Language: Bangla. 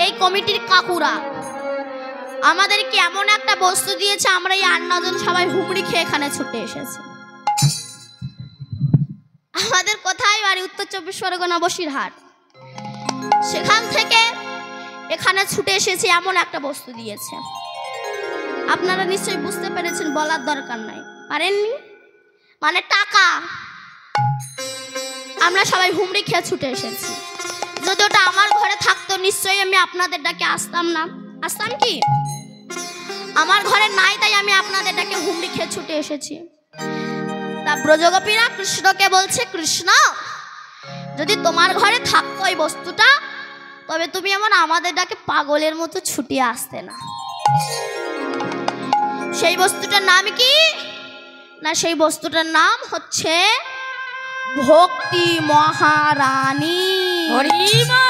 এই কমিটির কাকুরা আমাদেরকে এমন একটা বস্তু দিয়েছে, আমরা এই 8-9 জন সবাই হুমড়ি খেয়ে এখানে ছুটে এসেছি। আমাদের কোথায় বাড়ি? উত্তর 24 পরগনা বসিরহাট। সেখান থেকে এখানে ছুটে এসেছি, এমন একটা বস্তু দিয়েছে। আপনারা নিশ্চয়ই বুঝতে পেরেছেন, বলার দরকার নাই। পারেননি? মানে টাকা। আমরা সবাই হুমড়ি খেয়ে ছুটে এসেছি। যদি ওটা আমার ঘরে থাকতো নিশ্চয়ই আমি আপনাদের ডাকে আসতাম না। আসতাম কি? আমার ঘরে নাই, তাই আমি আপনাদের ডাকে হুমড়ি খেয়ে ছুটে এসেছি। তা ব্রজগোপীরা কৃষ্ণকে বলছে, কৃষ্ণ যদি তোমার ঘরে থাকতো এই বস্তুটা, তবে তুমি এমন আমাদের ডাকে পাগলের মতো ছুটিয়ে আসতে না। সেই বস্তুটার নাম কি না? সেই বস্তুটার নাম হচ্ছে ভক্তি মহারানী। হরিমা